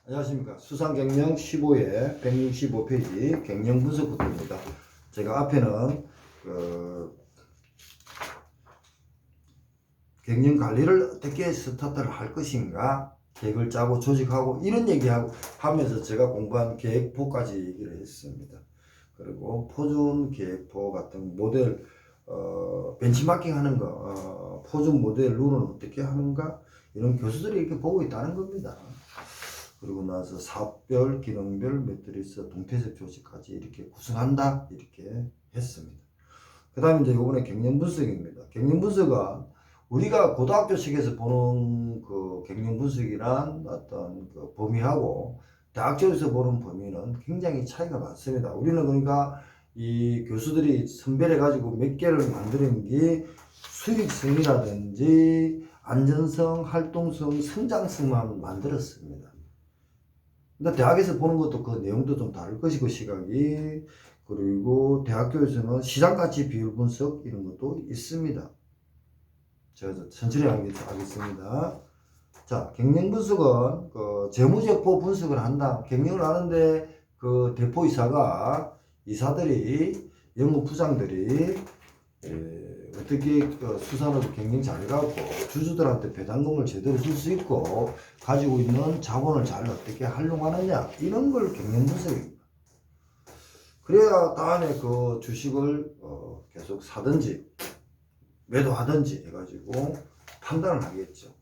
안녕하십니까. 수상경영 15회 165페이지 경영 분석부터입니다. 제가 앞에는 경영 관리를 어떻게 스타트를 할 것인가, 계획을 짜고 조직하고 이런 얘기하고 하면서 제가 공부한 계획포까지 얘기를 했습니다. 그리고 표준 계획포 같은 모델 벤치마킹 하는 거, 표준 모델 룰은 어떻게 하는가, 이런 교수들이 이렇게 보고 있다는 겁니다. 그리고 나서 사업별, 기능별 매트리스, 동태색 조직까지 이렇게 구성한다, 이렇게 했습니다. 그 다음에 이제 이번에 경영 분석입니다. 경영 분석은 우리가 고등학교식에서 보는 그 경영 분석이란 어떤 그 범위하고 대학교에서 보는 범위는 굉장히 차이가 많습니다. 우리는 그러니까 이 교수들이 선별해 가지고 몇 개를 만드는 게 수익성이라든지 안전성, 활동성, 성장성만 만들었습니다. 근데 대학에서 보는 것도 그 내용도 좀 다를 것이고, 시각이. 그리고 대학교에서는 시장가치 비율 분석 이런 것도 있습니다. 제가 천천히 하겠습니다. 자, 경영 분석은 그 재무제표 분석을 한다. 경영을 하는데 그 대표이사가 이사들이, 영업부장들이 어떻게 수산으로 경영 잘해갖고 주주들한테 배당금을 제대로 줄 수 있고 가지고 있는 자본을 잘 어떻게 활용하느냐, 이런 걸 경영 분석입니다. 그래야 다음에 그 주식을 계속 사든지 매도하든지 해가지고 판단을 하겠죠.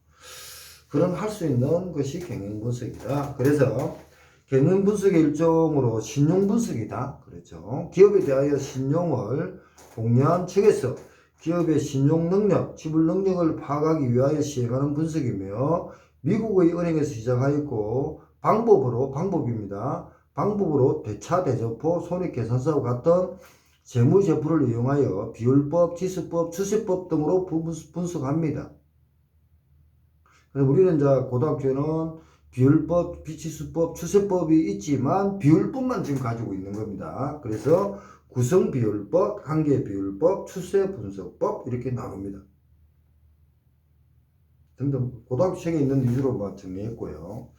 그런 할 수 있는 것이 경영 분석이다. 그래서 경영 분석의 일종으로 신용 분석이다. 그렇죠. 기업에 대하여 신용을 공유한 측에서 기업의 신용 능력, 지불 능력을 파악하기 위하여 시행하는 분석이며, 미국의 은행에서 시작하였고 방법입니다. 방법으로 대차 대조포, 손익계산서와 같은 재무제표를 이용하여 비율법, 지수법, 추세법 등으로 분석합니다. 그래서 우리는 이제 고등학교는 비율법, 비치수법, 추세법이 있지만 비율법만 지금 가지고 있는 겁니다. 그래서 구성비율법, 관계비율법, 추세분석법 이렇게 나눕니다. 등등 고등학교 책에 있는 위주로만 정리했고요.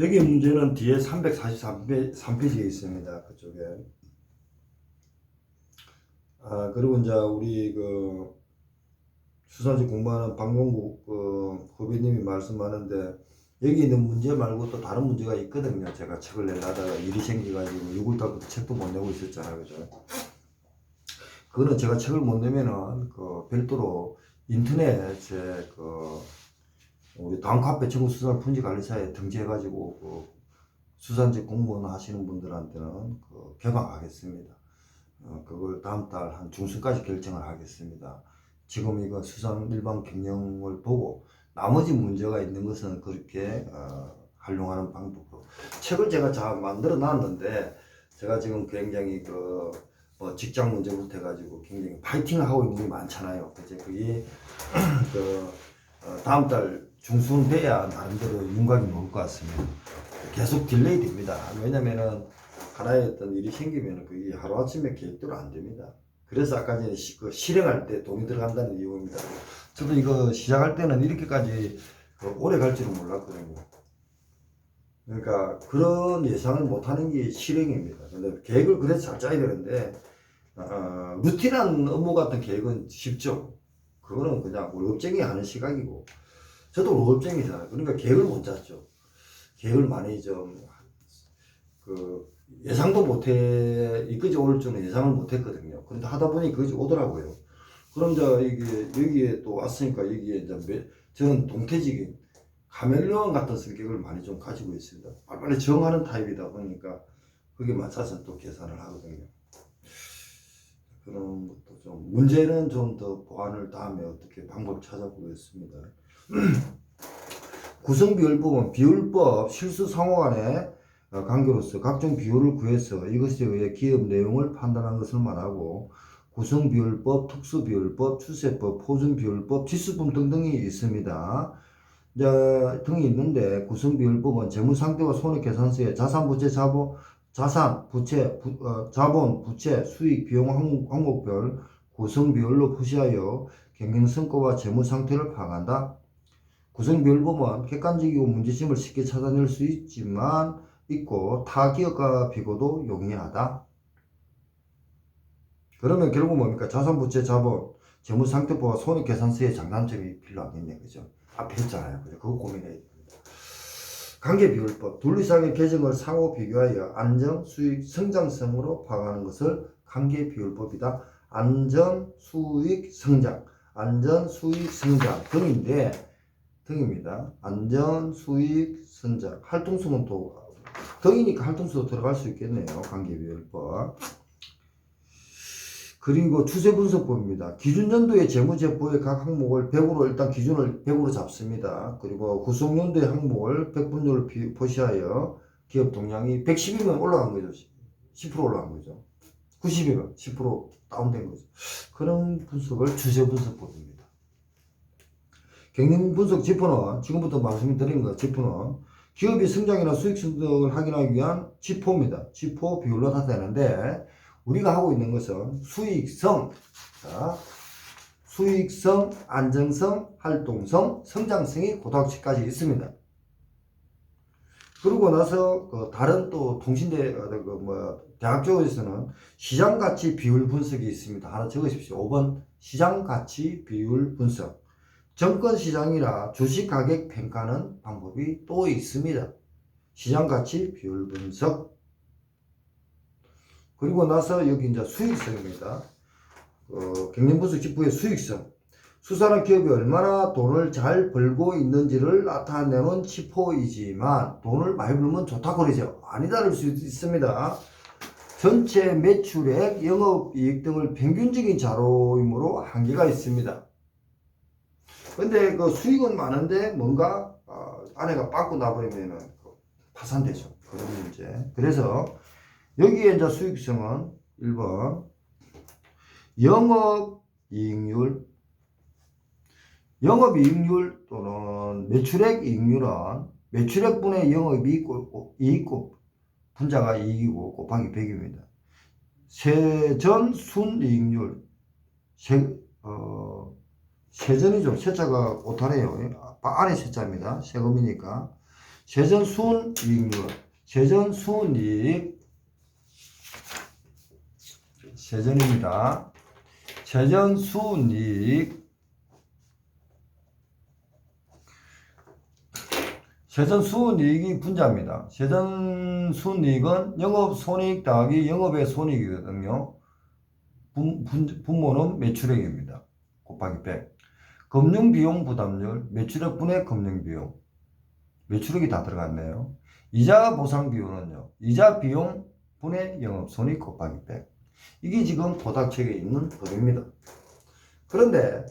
여기 문제는 뒤에 343페이지에 있습니다. 그쪽에. 그리고 이제 우리 그 수산지 공부하는 방공국 후배님이 말씀하는데, 여기 있는 문제 말고 또 다른 문제가 있거든요. 제가 책을 내려다가 일이 생겨가지고 6월달부터 책도 못 내고 있었잖아요. 그죠? 그거는 제가 책을 못 내면은 그 별도로 인터넷에 그 우리 다음카페 전국수산 품질관리사에 등재해가지고 그 수산지 공무원 하시는 분들한테는 그 개방하겠습니다. 그걸 다음 달 한 중순까지 결정을 하겠습니다. 지금 이거 수산 일반 경영을 보고 나머지 문제가 있는 것은 그렇게 활용하는 방법으로 책을 제가 잘 만들어 놨는데, 제가 지금 굉장히 뭐 직장 문제부터 해가지고 굉장히 파이팅 하고 있는 게 많잖아요. 이제 그게 다음 달 중순 돼야 나름대로 윤곽이 먹을 것 같습니다. 계속 딜레이 됩니다. 왜냐면은 하나의 어떤 일이 생기면 그게 하루아침에 계획대로 안 됩니다. 그래서 아까 전에 실행할 때 돈이 들어간다는 이유입니다. 저도 이거 시작할 때는 이렇게까지 오래 갈 줄은 몰랐거든요. 그러니까 그런 예상을 못하는 게 실행입니다. 근데 계획을 그래서 잘 짜야 되는데, 루틴한 업무 같은 계획은 쉽죠. 그거는 그냥 월급쟁이 하는 시각이고, 저도 월급쟁이잖아요. 그러니까 계획을 못 짰죠. 계획을 많이 예상도 못해, 이까지 올 줄은 예상을 못했거든요. 그런데 하다 보니 그것이 오더라고요. 그럼 여기에 또 왔으니까 여기에 저는 동태직인 카멜레온 같은 성격을 많이 좀 가지고 있습니다. 빨리 정하는 타입이다 보니까 그게 맞춰서 또 계산을 하거든요. 그런 것도 좀, 문제는 좀 더 보완을 다음에 어떻게 방법 찾아보겠습니다. 구성비율법은 비율법 실수 상호 간의 관계로서 각종 비율을 구해서 이것에 의해 기업 내용을 판단한 것을 말하고, 구성비율법, 특수비율법, 추세법, 표준비율법, 지수법 등등이 있습니다. 등이 있는데, 구성비율법은 재무상태와 손익계산서에 자산, 부채, 자본, 부채, 수익, 비용 항목별 구성 비율로 표시하여 경영 성과와 재무 상태를 파악한다. 구성 비율 보면 객관적이고 문제점을 쉽게 찾아낼 수 있지만 있고 타 기업과 비교도 용이하다. 그러면 결국 뭡니까? 자산부채 자본, 재무상태표와 손익계산서의 장단점이 필요하겠네. 그죠? 앞에 했잖아요. 그죠? 그거 고민해야 됩니다. 관계비율법. 둘 이상의 계정을 상호 비교하여 안정, 수익, 성장성으로 파악하는 것을 관계비율법이다. 안정, 수익, 성장. 안전, 수익, 성장 등입니다. 안전, 수익, 성장. 활동수는 또 등이니까 활동수도 들어갈 수 있겠네요. 관계비율법. 그리고 추세분석법입니다. 기준연도의 재무제표의 각 항목을 100으로 일단 기준을 100으로 잡습니다. 그리고 구성연도의 항목을 100분율을 표시하여 기업 동향이 110이면 올라간 거죠. 10% 올라간 거죠. 90이면 10% 다운된 거죠. 그런 분석을 추세분석법입니다. 경영분석 지표는 지금부터 말씀드린 것 지표는 기업의 성장이나 수익 성장을 확인하기 위한 지표입니다. 지표 비율로 나타내는데 우리가 하고 있는 것은 수익성, 자, 수익성, 안정성, 활동성, 성장성이 고도학칙까지 있습니다. 그러고 나서 다른 또 통신대 대학 쪽에서는 시장가치 비율 분석이 있습니다. 하나 적으십시오. 5번 시장가치 비율 분석. 정권시장이나 주식가격 평가하는 방법이 또 있습니다. 시장가치 비율 분석. 그리고 나서 여기 이제 수익성입니다. 경영분석 지표의 수익성. 수사나 기업이 얼마나 돈을 잘 벌고 있는지를 나타내는 지표이지만 돈을 많이 벌면 좋다고 그러죠. 아니다를 수 있습니다. 전체 매출액, 영업이익 등을 평균적인 자료이므로 한계가 있습니다. 근데 그 수익은 많은데 뭔가 안에가 빵꾸 나버리면 파산되죠. 그런 문제. 그래서 여기에 이제 수익성은 1번 영업이익률 또는 매출액 이익률은 매출액분의 영업이익 분자가 이익이고 곱하기 100입니다. 세전순이익률 세전이죠. 세자가 오타네요. 안에 세자입니다. 세금이니까 세전순이익률 세전순이익 세전입니다. 세전순이익 세전순이익이 분자입니다. 세전순이익은 영업손익 더하기 영업의 손익이거든요. 분모는 매출액입니다. 곱하기 100. 금융비용 부담률 매출액분의 금융비용 매출액이 다 들어갔네요. 이자 보상 비율은요. 이자 비용 분의 영업손익 곱하기 100. 이게 지금 고닥책에 있는 법입니다. 그런데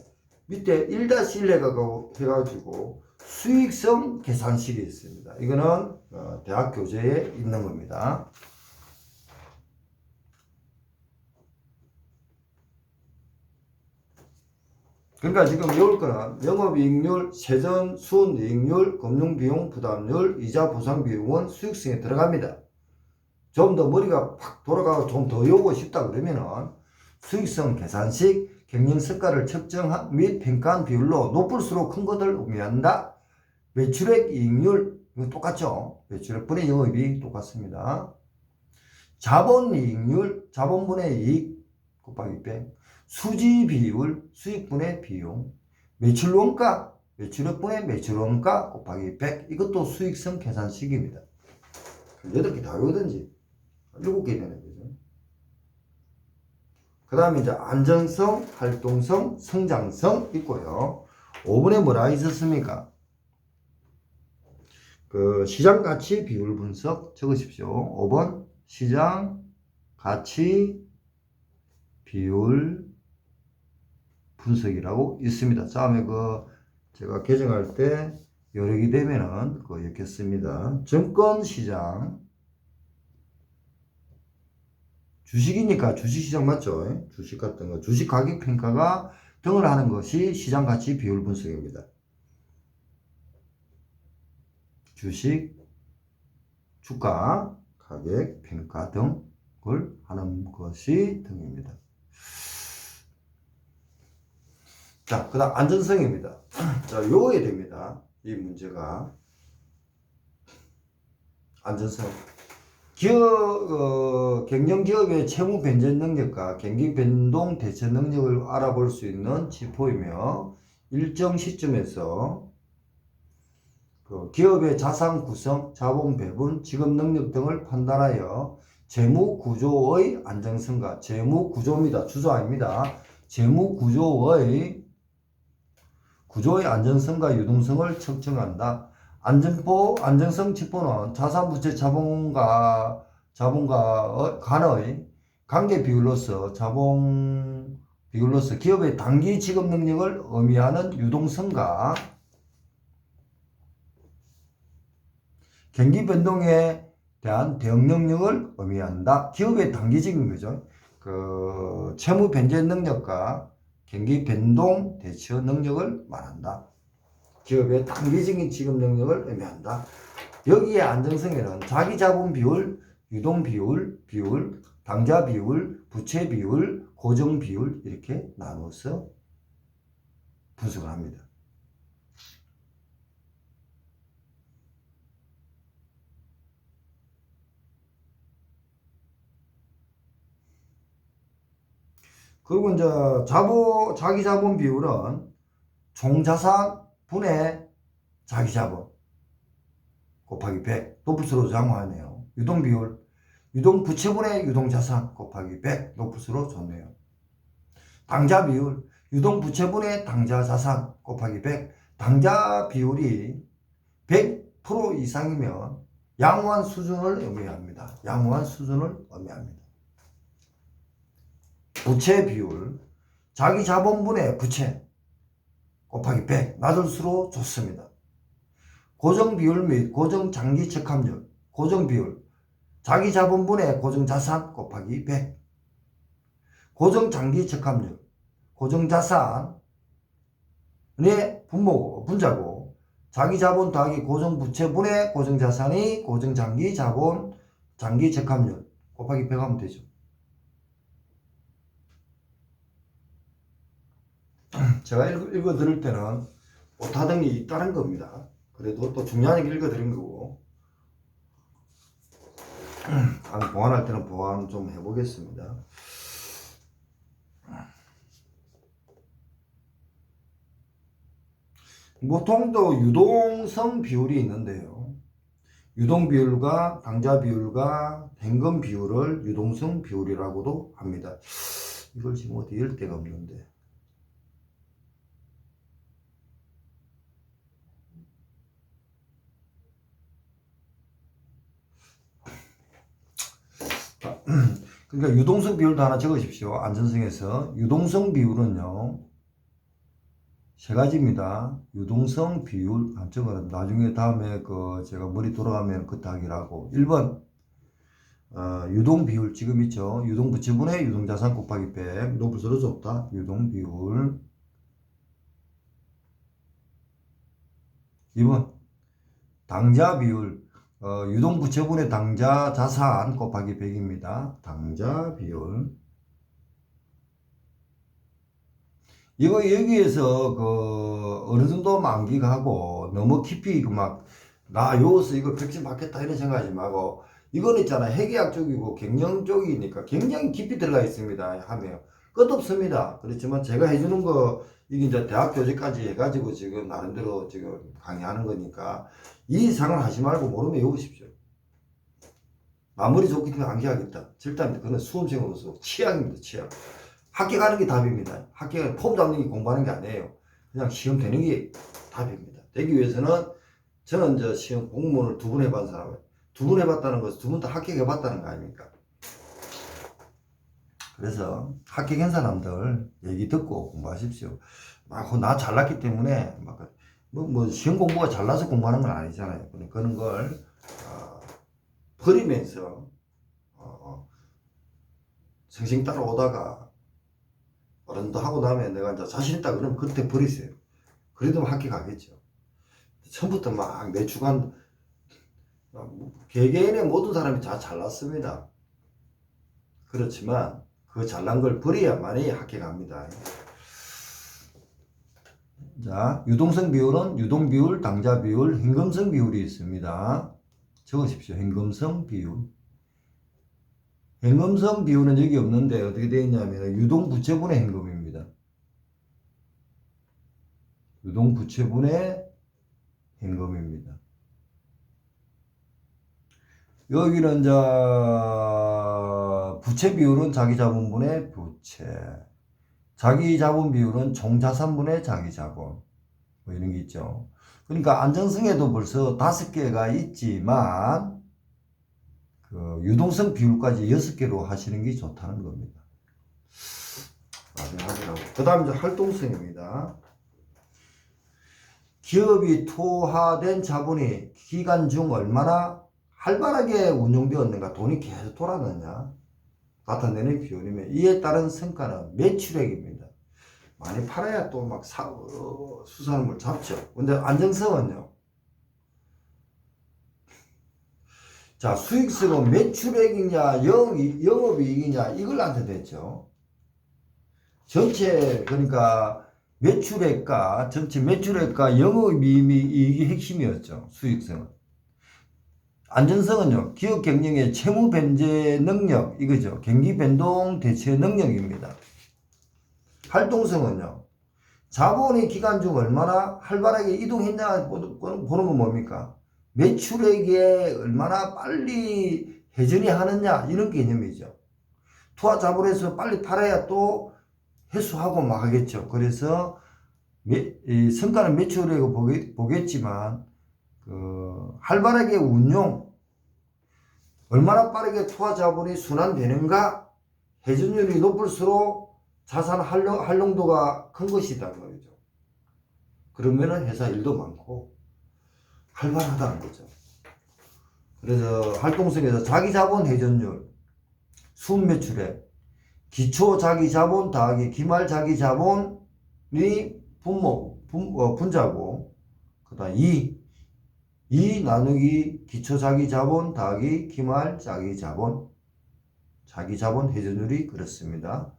밑에 1-1 해가지고 수익성 계산식이 있습니다. 이거는 대학 교재에 있는 겁니다. 그러니까 지금 외울 거는 영업이익률, 세전 순이익률, 금융비용 부담률, 이자 보상 비용은 수익성에 들어갑니다. 좀 더 머리가 팍 돌아가고 좀 더 외우고 싶다 그러면은 수익성 계산식, 경영 성과를 측정 및 평가한 비율로 높을수록 큰 것을 의미한다. 매출액 이익률, 이거 똑같죠? 매출액분의 영업이익 똑같습니다. 자본이익률, 자본분의 이익 곱하기 100. 수지 비율, 수익분의 비용. 매출원가, 매출액분의 매출원가 곱하기 100. 이것도 수익성 계산식입니다. 8개 다 외우든지 7개 되는 거죠. 그 다음에 이제 안정성, 활동성, 성장성 있고요. 5번에 뭐라 있었습니까? 그 시장 가치 비율 분석 적으십시오. 5번 시장 가치 비율 분석이라고 있습니다. 다음에 제가 개정할 때 요령이 되면은 읽겠습니다. 증권 시장 주식이니까 주식시장 맞죠? 주식 같은 거 주식 가격 평가가 등을 하는 것이 시장 가치 비율 분석입니다. 주식, 주가, 가격, 평가 등을 하는 것이 등입니다. 자, 그 다음 안전성입니다. 자, 요게 됩니다. 이 문제가. 안전성. 경영기업의 채무 변제 능력과 경기 변동 대처 능력을 알아볼 수 있는 지표이며, 일정 시점에서 그 기업의 자산 구성, 자본 배분, 지급 능력 등을 판단하여 재무 구조의 안정성과 재무 구조입니다. 주소 아닙니다. 재무 구조의 안정성과 유동성을 측정한다. 안정성 지표는 자산 부채 자본과 간의 관계 비율로서 기업의 단기 지급 능력을 의미하는 유동성과 경기 변동에 대한 대응 능력을 의미한다. 기업의 단기적인 거죠. 그 채무 변제 능력과 경기 변동 대처 능력을 말한다. 기업의 단기적인 지급 능력을 의미한다. 여기에 안정성에는 자기 자본 비율, 유동 비율, 당좌 비율, 부채 비율, 고정 비율 이렇게 나눠서 분석을 합니다. 그리고 이제 자기 자본 비율은 총자산 분의 자기 자본 곱하기 100 노프스로 정하네요. 유동 비율, 유동 부채분의 유동 자산 곱하기 100 노프스로 줬네요. 당좌 비율, 유동 부채분의 당좌 자산 곱하기 100. 당좌 비율이 100% 이상이면 양호한 수준을 의미합니다. 양호한 수준을 의미합니다. 부채 비율, 자기 자본분의 부채 곱하기 100 낮을수록 좋습니다. 고정 비율 및 고정 장기 적합률, 고정 비율, 자기 자본분의 고정 자산 곱하기 100. 고정 장기 적합률, 고정 자산의 분자고, 자기 자본 더하기 고정 부채분의 고정 자산이 고정 장기 자본, 장기 적합률 곱하기 100 하면 되죠. 제가 읽어 드릴 때는 못하던 게 있다는 겁니다. 그래도 또 중요하게 읽어 드린 거고, 보완할 때는 보완 좀 해보겠습니다. 보통 또 유동성 비율이 있는데요. 유동 비율과 당좌 비율과 현금 비율을 유동성 비율이라고도 합니다. 이걸 지금 어디 읽을 데가 없는데. 그러니까 유동성 비율도 하나 적으십시오. 안전성에서 유동성 비율은요, 세 가지입니다. 유동성 비율 적어라. 나중에 다음에 제가 머리 돌아가면 그때 하기로 하고. 1번 유동 비율 지금 있죠. 유동 부채분의 유동 자산 곱하기 100 노플스로 좁다. 유동 비율. 2번 당좌 비율, 유동 부채분의 당좌 자산 곱하기 100입니다. 당좌 비율. 이거 여기에서 어느 정도 만기가고 너무 깊이 여기서 이거 백신 받겠다 이런 생각하지 말고, 이건 있잖아, 회계학 쪽이고 경영 쪽이니까 굉장히 깊이 들어가 있습니다. 하면 끝없습니다. 그렇지만 제가 해주는 거 이게 이제 대학 교재까지 해가지고 지금 나름대로 지금 강의하는 거니까 이 이상을 하지 말고 모르면 외우십시오. 마무리 좋기 때문에 암기하겠다. 절대 그건 수험생으로서 취약입니다. 취약. 합격하는 게 답입니다. 합격은 폼 잡는 게 공부하는 게 아니에요. 그냥 시험 되는 게 답입니다. 되기 위해서는 저는 이제 시험 공무원을 2번 해본 사람을 2번 해봤다는 것은 2번 다 합격해봤다는 거 아닙니까? 그래서 합격한 사람들 얘기 듣고 공부하십시오. 나 잘났기 때문에 시험 공부가 잘나서 공부하는 건 아니잖아요. 그런 걸 버리면서 생생 따라오다가 어른도 하고 나면 내가 이제 자신 있다 그러면 그때 버리세요. 그래도 합격하겠죠. 처음부터 내 주관 개개인의 모든 사람이 다 잘났습니다. 그렇지만 그 잘난 걸 버려야만이 합격합니다. 자, 유동성 비율은 유동 비율, 당자 비율, 현금성 비율이 있습니다. 적으십시오. 현금성 비율. 현금성 비율은 여기 없는데 어떻게 되어 있냐면 유동 부채분의 현금입니다. 유동 부채분의 현금입니다. 여기는 부채 비율은 자기 자본분의 부채. 자기 자본 비율은 총자산분의 자기 자본. 뭐 이런 게 있죠. 그러니까 안정성에도 벌써 5개가 있지만 그 유동성 비율까지 6개로 하시는 게 좋다는 겁니다. 그 다음 이제 활동성입니다. 기업이 투하된 자본이 기간 중 얼마나 활발하게 운용되었는가, 돈이 계속 돌아다녔냐 나타내는 비율이면 이에 따른 성과는 매출액입니다. 많이 팔아야 또 막 수산물 잡죠. 근데 안정성은요. 자, 수익성은 매출액이냐 영업이익이냐 이걸 한테 됐죠. 전체 그러니까 매출액과 전체 매출액과 영업이익이 핵심이었죠. 수익성은. 안전성은요. 기업 경영의 채무 변제 능력 이거죠. 경기 변동 대처 능력입니다. 활동성은요. 자본이 기간 중 얼마나 활발하게 이동했냐 보는 건 뭡니까? 매출액에 얼마나 빨리 회전이 하느냐 이런 개념이죠. 투하 자본에서 빨리 팔아야 또 회수하고 막 하겠죠. 그래서 성과는 매출액을 보겠지만 활발하게 운용 얼마나 빠르게 투하 자본이 순환되는가 회전율이 높을수록 자산 활용도가 큰 것이라는 거죠. 그러면은 회사 일도 많고 활발하다는 거죠. 그래서 활동성에서 자기자본 회전율, 순매출액, 기초자기자본 더하기 기말자기자본이 분자고, 그 다음 2 나누기 기초자기자본 더하기 기말자기자본, 자기자본 회전율이 그렇습니다.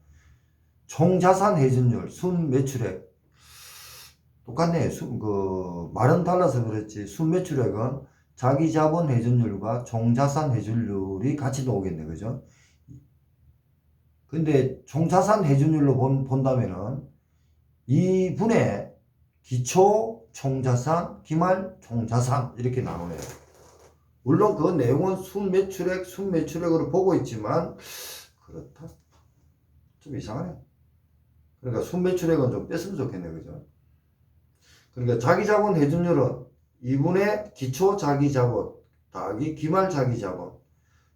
총자산 회전율, 순매출액 똑같네. 말은 달라서 그렇지 순매출액은 자기자본 회전율과 총자산 회전율이 같이 나오겠네, 그죠? 근데 총자산 회전율로 본다면은 2분의 기초 총자산, 기말 총자산 이렇게 나누네요. 물론 그 내용은 순매출액으로 보고 있지만 그렇다. 좀 이상하네. 그러니까 순매출액은 좀 뺐으면 좋겠네, 그죠? 그러니까 자기자본 회전율은 2분의 기초 자기자본 더하기 기말 자기자본,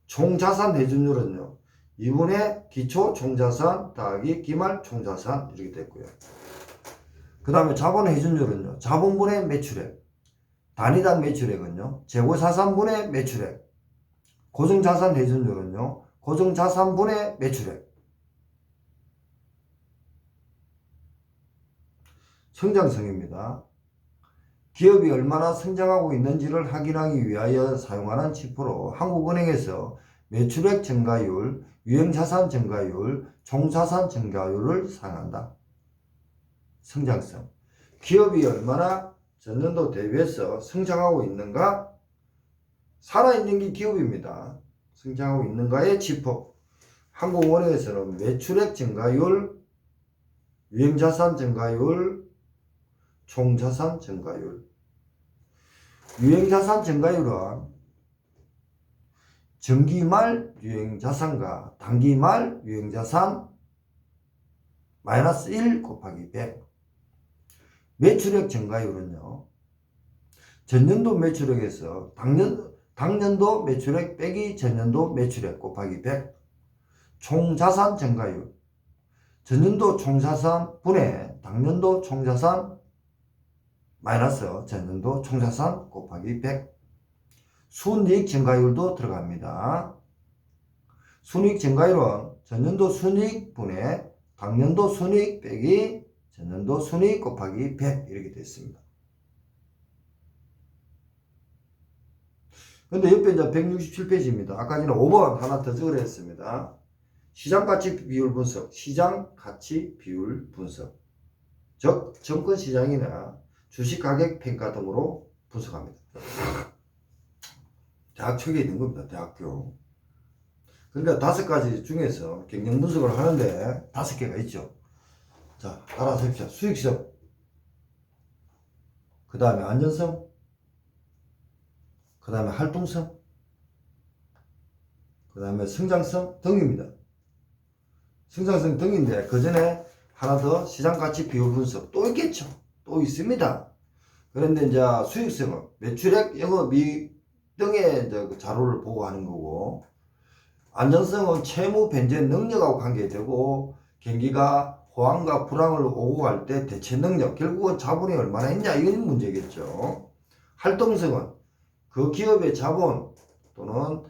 총자산 회전율은요 2분의 기초 총자산 더하기 기말 총자산 이렇게 됐고요. 그 다음에 자본 회전율은요 자본분의 매출액, 단위당 매출액은요 재고자산분의 매출액, 고정자산 회전율은요 고정자산분의 매출액. 성장성입니다. 기업이 얼마나 성장하고 있는지를 확인하기 위하여 사용하는 지표로 한국은행에서 매출액 증가율, 유형자산 증가율, 총자산 증가율을 사용한다. 성장성. 기업이 얼마나 전년도 대비해서 성장하고 있는가? 살아있는 게 기업입니다. 성장하고 있는가의 지표. 한국은행에서는 매출액 증가율, 유형자산 증가율, 총자산 증가율. 유형자산 증가율은 정기말 유형자산과 단기말 유형자산 마이너스 1 곱하기 100. 매출액 증가율은요 전년도 매출액에서 당년도 매출액 빼기 전년도 매출액 곱하기 100. 총자산 증가율 전년도 총자산 분의 당년도 총자산 마이너스 전년도 총자산 곱하기 100. 순이익 증가율도 들어갑니다. 순이익 증가율은 전년도 순이익 분의 당년도 순이익 빼기 전년도 순이익 곱하기 100 이렇게 됐습니다. 근데 옆에 이제 167페이지입니다. 아까 전에 5번 하나 더 적으려 했습니다. 시장가치 비율 분석, 시장가치 비율 분석. 즉 증권시장이나 주식가격 평가 등으로 분석합니다. 대학 측에 있는 겁니다. 대학교. 그러니까 5가지 중에서 경영 분석을 하는데 5개가 있죠. 자, 따라서 해봅시다. 수익성, 그 다음에 안전성, 그 다음에 활동성, 그 다음에 성장성 등입니다. 성장성 등인데 그 전에 하나 더 시장가치 비율 분석 또 있겠죠. 또 있습니다. 그런데 이제 수익성은 매출액, 영업이익 등의 이제 그 자료를 보고 하는 거고, 안전성은 채무 변제 능력하고 관계되고, 경기가 호황과 불황을 오고 갈 때 대체 능력, 결국은 자본이 얼마나 있냐 이건 문제겠죠. 활동성은 그 기업의 자본 또는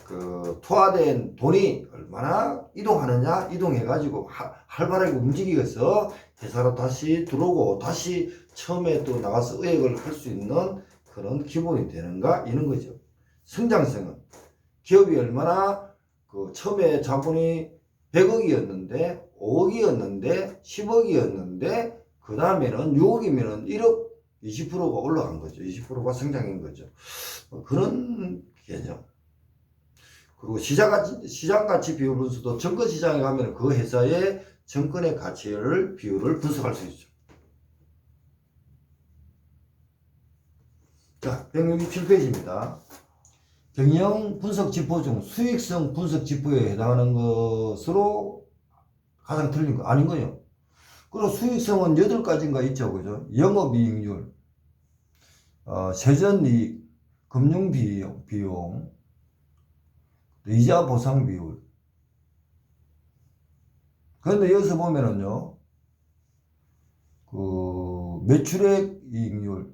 그 투하된 돈이 얼마나 이동하느냐, 이동해가지고 활발하게 움직이겠어 회사로 다시 들어오고 다시 처음에 또 나가서 의액을 할 수 있는 그런 기본이 되는가 이런 거죠. 성장성은 기업이 얼마나 그 처음에 자본이 100억이었는데 5억이었는데 10억이었는데 그 다음에는 6억이면은 1억 20%가 올라간 거죠. 20%가 성장인 거죠. 그런 개념. 그리고 시장가치 비율 분석도 증권시장에 가면 그 회사의 증권의 가치를 비율을 분석할 수 있죠. 자, 167페이지입니다. 경영 분석 지표 중 수익성 분석 지표에 해당하는 것으로 가장 틀린 거 아닌 거예요. 그리고 수익성은 8가지인가 있죠. 그죠? 영업이익률, 세전이익, 금융비용, 이자 보상 비율. 그런데 여기서 보면은요, 그 매출액 이익률,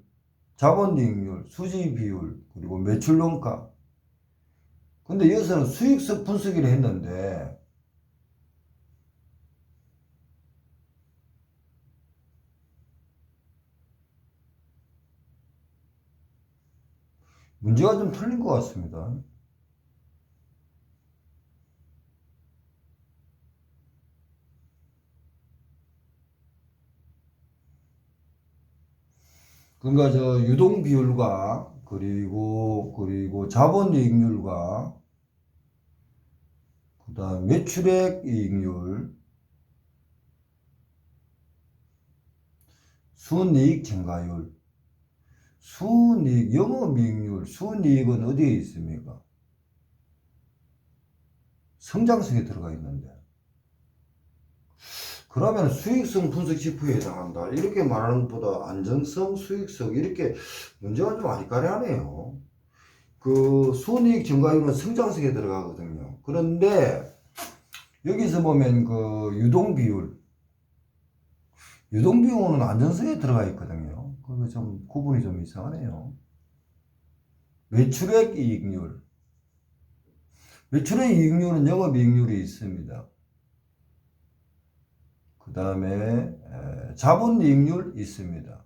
자본이익률, 수지 비율, 그리고 매출 원가. 근데 여기서는 수익성 분석을 했는데, 문제가 좀 틀린 것 같습니다. 그러니까 저 유동 비율과 그리고 자본이익률과 그다음 매출액 이익률, 순이익 증가율, 순이익, 영업이익률, 순이익은 어디에 있습니까? 성장성에 들어가 있는데. 그러면 수익성 분석 지표에 해당한다. 이렇게 말하는 것보다 안정성, 수익성 이렇게 문제가 좀 아리까리하네요. 그 순이익 증가율은 성장성에 들어가거든요. 그런데 여기서 보면 그 유동비율은 안전성에 들어가 있거든요. 그거 좀 구분이 좀 이상하네요. 매출액 이익률, 매출액 이익률은 영업이익률이 있습니다. 그 다음에 자본이익률 있습니다.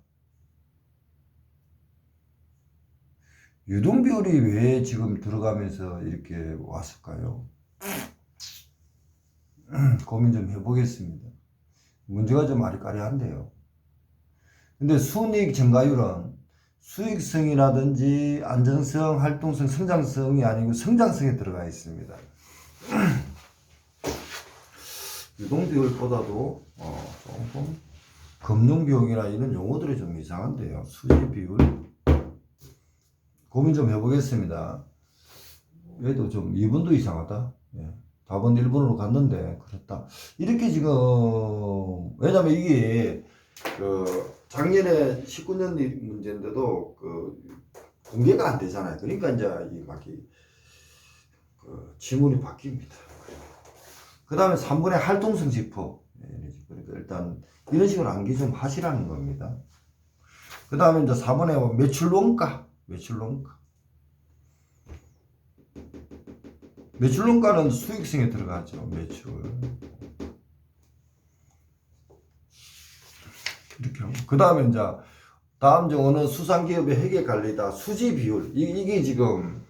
유동비율이 왜 지금 들어가면서 이렇게 왔을까요? 고민 좀 해보겠습니다. 문제가 좀 아리까리한데요. 근데 순이익 증가율은 수익성이라든지 안정성, 활동성, 성장성이 아니고 성장성에 들어가 있습니다. 유동비율보다도 조금 금융비용이나 이런 용어들이 좀 이상한데요. 수지비율 고민 좀 해보겠습니다. 얘도 좀 2번도 이상하다. 예. 4번 1번으로 갔는데 그렇다. 이렇게 지금 왜냐면 이게 그 작년에 19년 문제인데도 그 공개가 안 되잖아요. 그러니까 이제 그 지문이 바뀝니다. 그 다음에 3번의 활동성 지표. 그러니까 일단 이런 식으로 암기 좀 하시라는 겁니다. 그 다음에 이제 4번에 매출 원가. 매출 원가는 수익성에 들어가죠. 매출. 이렇게. 그 다음에 이제 다음 정어는 수상기업의 회계 관리다. 수지 비율. 이게 지금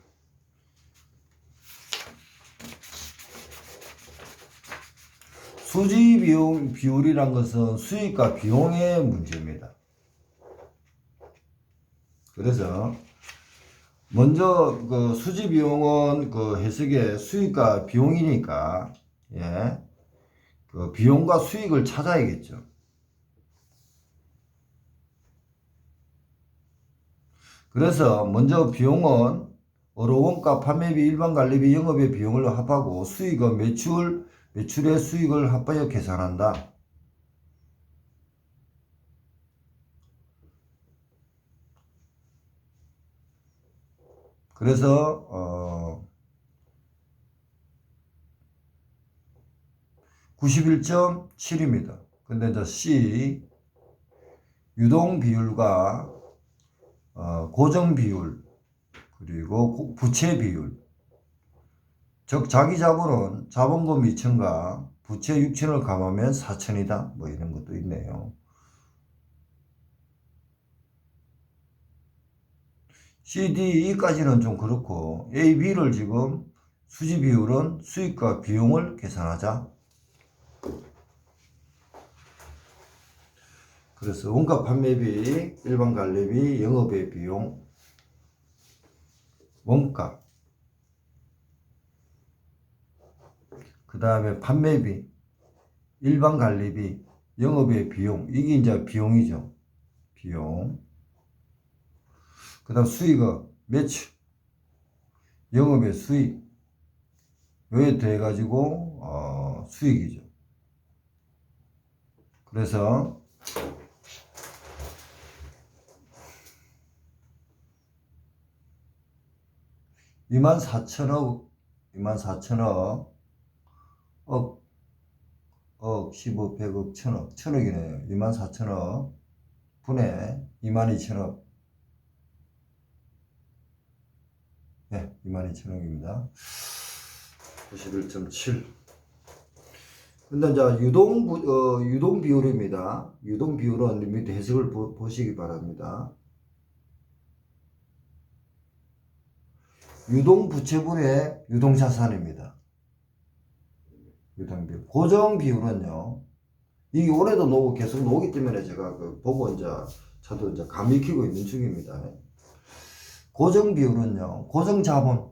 수지 비용 비율이란 것은 수익과 비용의 문제입니다. 그래서 먼저 그 수지 비용은 그 해석의 수익과 비용이니까 예. 그 비용과 수익을 찾아야겠죠. 그래서 먼저 비용은 어로원가, 판매비, 일반 관리비, 영업의 비용을 합하고 수익은 매출의 수익을 합하여 계산한다. 그래서 91.7입니다. 근데 이제 C 유동 비율과 고정 비율 그리고 부채 비율 즉 자기 자본은 자본금 2천과 부채 6천을 감하면 4천이다. 뭐 이런 것도 있네요. C, D, E까지는 좀 그렇고 A, B를 지금 수지 비율은 수익과 비용을 계산하자. 그래서 원가 판매비, 일반 관리비, 영업의 비용, 원가, 그 다음에 판매비, 일반 관리비, 영업의 비용, 이게 이제 비용이죠. 비용. 그 다음 수익은 매출, 영업의 수익, 요에 더해가지고 수익이죠. 그래서 24,000억, 24,000억, 억, 10억, 100억, 1,000억, 1,000억이네요. 24,000억 분의 22,000억. 네, 22,000억입니다. 91.7. 근데 이제 유동 비율입니다. 유동 비율은 밑에 해석을 보시기 바랍니다. 유동 부채분의 유동 자산입니다. 유동 비율. 고정 비율은요. 이게 올해도 계속 나오기 때문에 제가 보고 저도 이제 감이 익히고 있는 중입니다. 고정 비율은요. 고정 자본.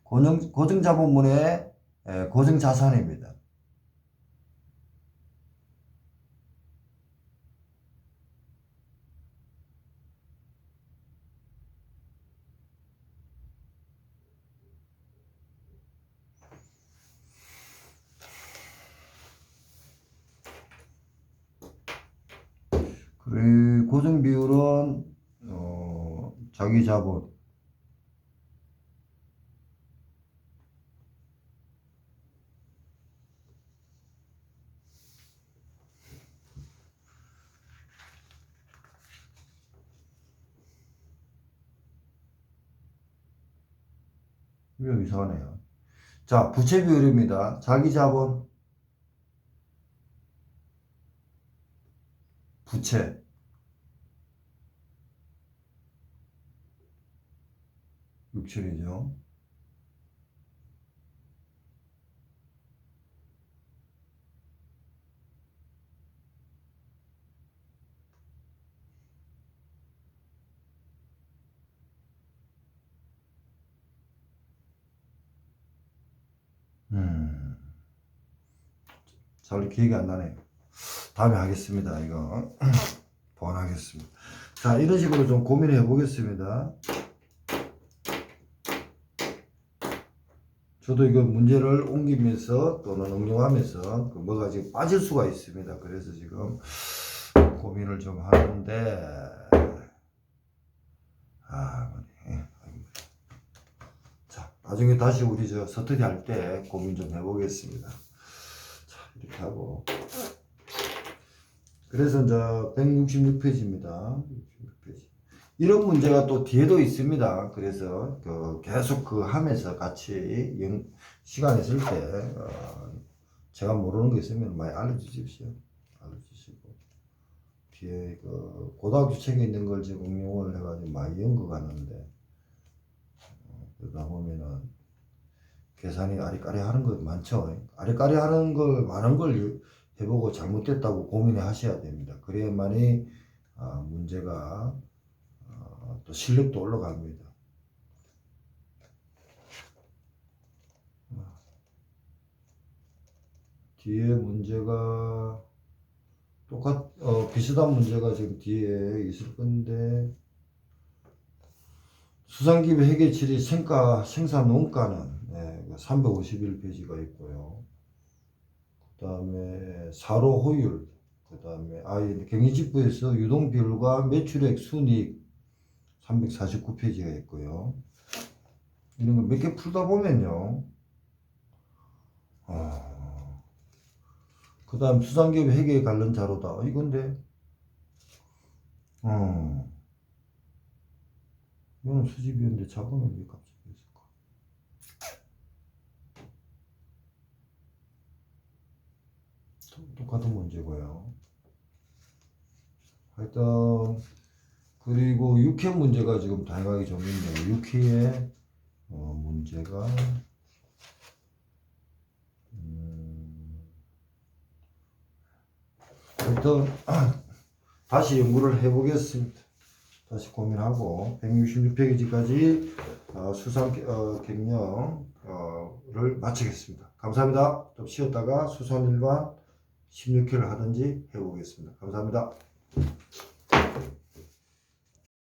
고정 자본분의 고정 자산입니다. 그리고 고정 비율은 자기 자본. 이거 이상하네요. 자, 부채 비율입니다. 자기 자본, 부채. 육천이죠. 잘 기억이 안 나네요. 다음에 하겠습니다. 이거 보완하겠습니다. 자, 이런 식으로 좀 고민해 보겠습니다. 저도 이거 문제를 옮기면서 또는 응용하면서 뭐가 지금 빠질 수가 있습니다. 그래서 지금 고민을 좀 하는데, 자, 나중에 다시 우리 서투리 할 때 고민 좀 해보겠습니다. 자, 이렇게 하고. 그래서 이제 166페이지입니다. 166페이지. 이런 문제가 또 뒤에도 있습니다. 그래서 계속 하면서 같이 시간 있을 때 제가 모르는 거 있으면 많이 알려주십시오. 알려주시고 뒤에 고등학교 책에 있는 걸 지금 응용을 해가지고 많이 연구하는데 그러다 보면은 계산이 아리까리 하는 거 많죠. 아리까리 하는 걸 많은 걸 해보고 잘못됐다고 고민을 하셔야 됩니다. 그래야만이 문제가 또 실력도 올라갑니다. 뒤에 문제가 비슷한 문제가 지금 뒤에 있을 건데, 수상기업 회계처리 생산 원가는 351페이지가 있고요. 그 다음에 사로 호율, 그 다음에 경리지표에서 유동비율과 매출액 순이익 349페이지가 있고요. 이런 거 몇 개 풀다 보면요. 그 다음 수상기업 회계 관련 자료다. 이건데, 이거는 수집이었는데 자본은 왜 갑자기 있을까? 똑같은 문제고요. 하여튼 그리고 6회 문제가 지금 다양하게 좀 있네요. 6회에 문제가 하여튼 다시 연구를 해보겠습니다. 다시 고민하고 166페이지까지 수상 경영을 마치겠습니다. 감사합니다. 좀 쉬었다가 수선 일반 16회를 하든지 해보겠습니다. 감사합니다.